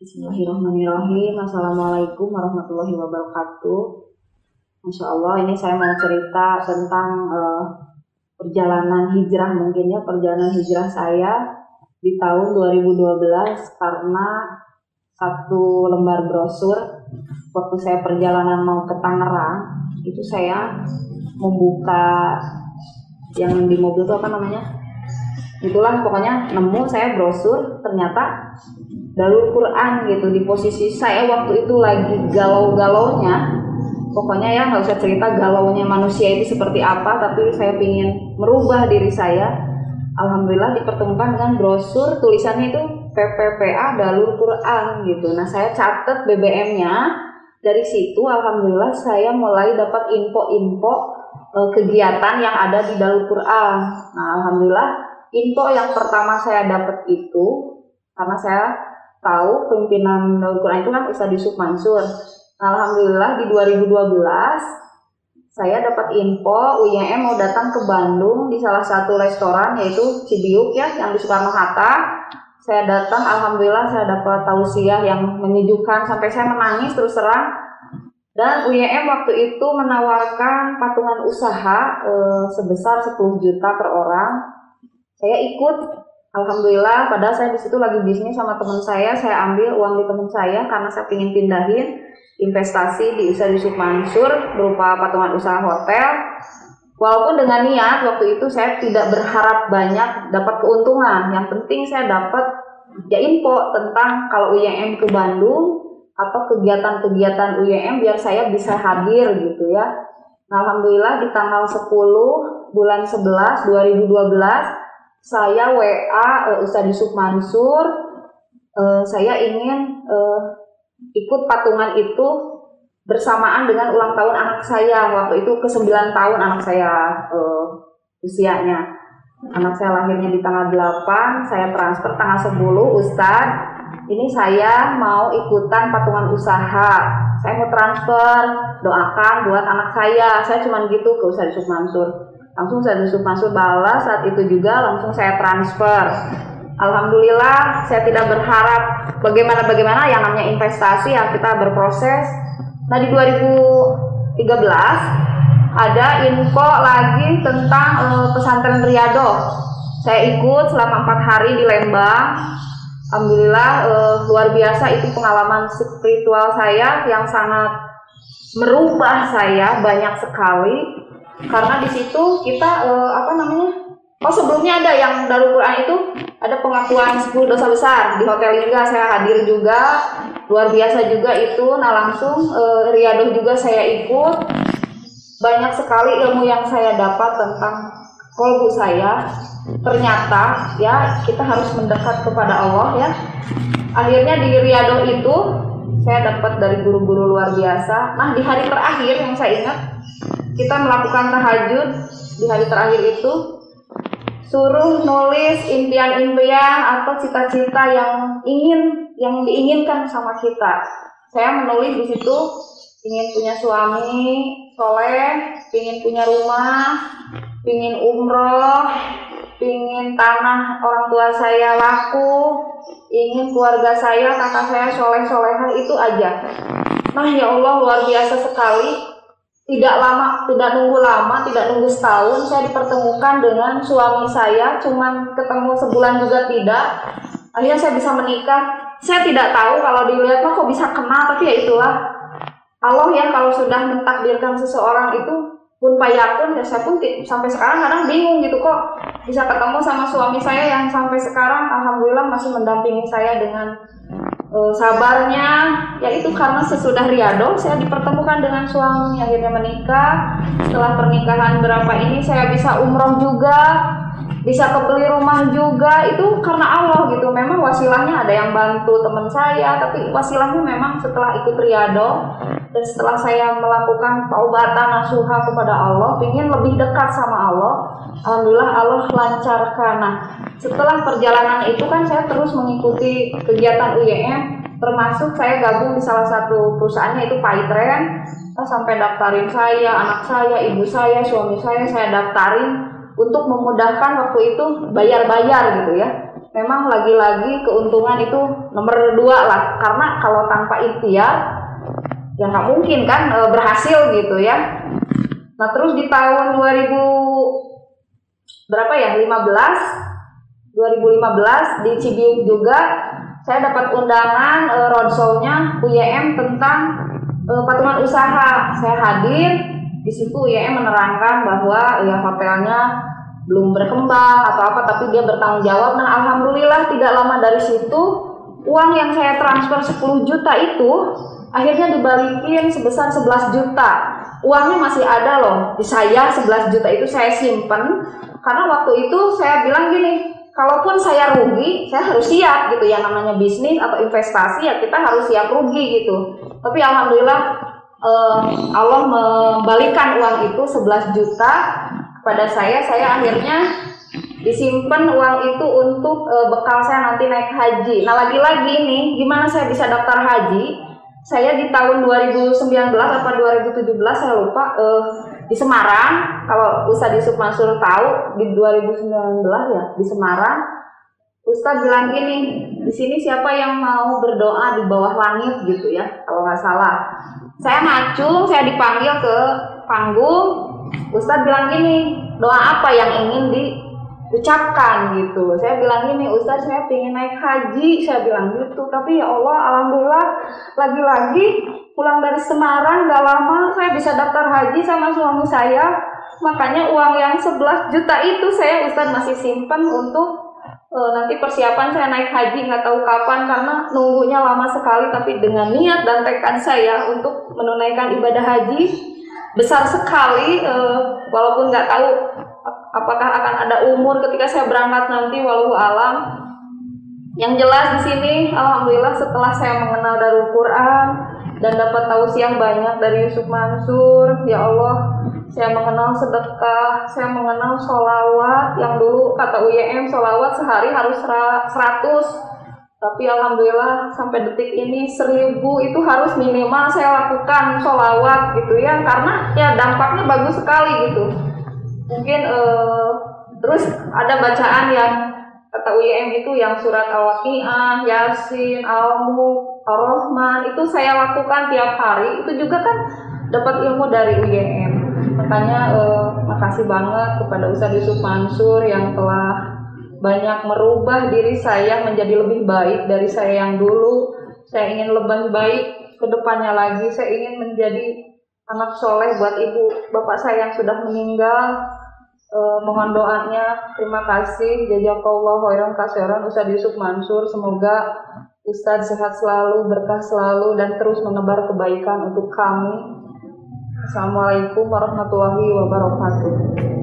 Bismillahirrahmanirrahim. Assalamualaikum warahmatullahi wabarakatuh. Masya Allah, ini saya mau cerita tentang perjalanan hijrah, mungkin ya, perjalanan hijrah saya di tahun 2012 karena satu lembar brosur waktu saya perjalanan mau ke Tangerang, itu saya membuka yang di mobil itu apa namanya? Itulah pokoknya nemu saya brosur, ternyata Darul Quran gitu. Di posisi saya waktu itu lagi galau-galaunya, pokoknya ya nggak usah cerita galaunya manusia itu seperti apa, tapi saya ingin merubah diri saya. Alhamdulillah dipertemukan dengan brosur tulisannya itu PPPA Darul Quran gitu. Nah, saya catat BBM-nya. Dari situ alhamdulillah saya mulai dapat info-info kegiatan yang ada di Darul Quran. Nah, alhamdulillah info yang pertama saya dapat itu karena saya tahu pimpinan Darul Quran itu kan Ustadz Yusuf Mansur. Alhamdulillah di 2012 saya dapat info UYM mau datang ke Bandung di salah satu restoran yaitu Cibiuk ya, yang di Soekarno-Hatta. Saya datang, alhamdulillah saya dapat tausiah yang menyejukkan sampai saya menangis terus terang. Dan UYM waktu itu menawarkan patungan usaha sebesar 10 juta per orang. Saya ikut. Alhamdulillah, padahal saya di situ lagi bisnis sama teman saya ambil uang di teman saya karena saya ingin pindahin investasi di Ustadz Yusuf Mansur berupa patungan usaha hotel. Walaupun dengan niat waktu itu saya tidak berharap banyak dapat keuntungan, yang penting saya dapat ya info tentang kalau UYM ke Bandung atau kegiatan-kegiatan UYM biar saya bisa hadir gitu ya. Nah, alhamdulillah di tanggal 10 bulan 11 2012 saya WA Ustadz Yusuf Mansur, saya ingin ikut patungan itu bersamaan dengan ulang tahun anak saya. Waktu itu ke-9 tahun anak saya usianya. Anak saya lahirnya di tanggal 8, saya transfer tanggal 10, Ustadz, ini saya mau ikutan patungan usaha. Saya mau transfer, doakan buat anak saya. Saya cuma gitu ke Ustadz Yusuf Mansur. Langsung Ustadz Yusuf Mansur balas saat itu juga, langsung saya transfer. Alhamdulillah, saya tidak berharap bagaimana yang namanya investasi ya, kita berproses. Nah, di 2013 ada info lagi tentang pesantren Riyadhah. Saya ikut selama 4 hari di Lembang. Alhamdulillah luar biasa, itu pengalaman spiritual saya yang sangat merubah saya banyak sekali. Karena di situ kita sebelumnya ada yang Darul Quran itu ada pengakuan 10 dosa besar di Hotel Lingga, saya hadir juga, luar biasa juga itu. Nah, langsung Riyadhah juga saya ikut. Banyak sekali ilmu yang saya dapat tentang kolbu saya. Ternyata ya kita harus mendekat kepada Allah ya. Akhirnya di Riyadhah itu saya dapat dari guru-guru luar biasa. Nah, di hari terakhir yang saya ingat, kita melakukan tahajud. Di hari terakhir itu suruh nulis impian-impian atau cita-cita yang diinginkan sama kita. Saya menulis di situ ingin punya suami soleh, ingin punya rumah, ingin umroh, ingin tanah orang tua saya laku, ingin keluarga saya, kakak saya soleh-solehah, itu aja. Nah, ya Allah, luar biasa sekali. Tidak nunggu setahun, saya dipertemukan dengan suami saya, cuman ketemu sebulan juga tidak. Akhirnya saya bisa menikah. Saya tidak tahu, kalau dilihat kok bisa kenal, tapi ya itulah Allah ya, kalau sudah mentakdirkan seseorang itu pun payakun ya. Saya pun sampai sekarang kadang bingung gitu, kok bisa ketemu sama suami saya yang sampai sekarang alhamdulillah masih mendampingi saya dengan sabarnya. Ya itu karena sesudah Riyadhah saya dipertemukan dengan suami, akhirnya menikah. Setelah pernikahan berapa ini saya bisa umroh juga, bisa kebeli rumah juga, itu karena Allah gitu. Memang wasilahnya ada yang bantu teman saya, tapi wasilahnya memang setelah ikut Riyadhah dan setelah saya melakukan taubatan nasuha kepada Allah, ingin lebih dekat sama Allah. Alhamdulillah Allah lancarkan. Nah, setelah perjalanan itu kan saya terus mengikuti kegiatan UYM, termasuk saya gabung di salah satu perusahaannya itu Paitren. Sampai daftarin saya, anak saya, ibu saya, suami saya daftarin untuk memudahkan waktu itu bayar-bayar gitu ya. memang lagi-lagi keuntungan itu nomor 2 lah, karena kalau tanpa ikhtiar ya nggak mungkin kan berhasil gitu ya. Nah terus di tahun 2015 di Cibiuk juga saya dapat undangan roadshow-nya UYM tentang patungan usaha. Saya hadir di situ. UYM menerangkan bahwa ya hotelnya belum berkembang atau apa, tapi dia bertanggung jawab. Nah alhamdulillah tidak lama dari situ uang yang saya transfer 10 juta itu akhirnya dibalikin sebesar 11 juta. Uangnya masih ada loh di saya. 11 juta itu saya simpen karena waktu itu saya bilang gini, kalaupun saya rugi saya harus siap gitu ya, namanya bisnis atau investasi ya kita harus siap rugi gitu. Tapi alhamdulillah Allah membalikan uang itu 11 juta pada saya akhirnya disimpan uang itu untuk bekal saya nanti naik haji. Nah lagi-lagi nih, gimana saya bisa daftar haji? Saya di tahun 2019 atau 2017 saya lupa, di Semarang. Kalau Ustadz Yusuf Mansur tahu, di 2019 ya di Semarang, Ustadz bilang gini, di sini siapa yang mau berdoa di bawah langit gitu ya, kalau nggak salah. Saya ngacung, saya dipanggil ke panggung. Ustadz bilang gini, doa apa yang ingin diucapkan gitu. Saya bilang gini, Ustadz saya ingin naik haji, saya bilang gitu. Tapi ya Allah, alhamdulillah lagi-lagi pulang dari Semarang gak lama saya bisa daftar haji sama suami saya. Makanya uang yang 11 juta itu saya Ustadz masih simpan untuk nanti persiapan saya naik haji, nggak tahu kapan karena nunggunya lama sekali. Tapi dengan niat dan tekad saya untuk menunaikan ibadah haji besar sekali, walaupun nggak tahu apakah akan ada umur ketika saya berangkat nanti, wallahu alam. Yang jelas di sini alhamdulillah setelah saya mengenal Darul Quran dan dapat tausiah banyak dari Yusuf Mansur, ya Allah, saya mengenal sedekah, saya mengenal sholawat yang dulu kata UYM sholawat sehari harus 100. Tapi alhamdulillah sampai detik ini 1000 itu harus minimal saya lakukan sholawat gitu ya, karena ya dampaknya bagus sekali gitu. Mungkin terus ada bacaan yang kata UYM itu yang surat Al-Waqi'ah, Yasin, Al-Mulk, Ar-Rahman itu saya lakukan tiap hari. Itu juga kan dapat ilmu dari UYM. Makanya makasih banget kepada Ustadz Yusuf Mansur yang telah banyak merubah diri saya menjadi lebih baik dari saya yang dulu. Saya ingin lebih baik ke depannya lagi. Saya ingin menjadi anak soleh buat ibu bapak saya yang sudah meninggal. Mohon doanya. Terima kasih. Jazakallahu khairan katsiran Ustadz Yusuf Mansur. Semoga Ustadz sehat selalu, berkah selalu, dan terus menebar kebaikan untuk kami. Assalamualaikum warahmatullahi wabarakatuh.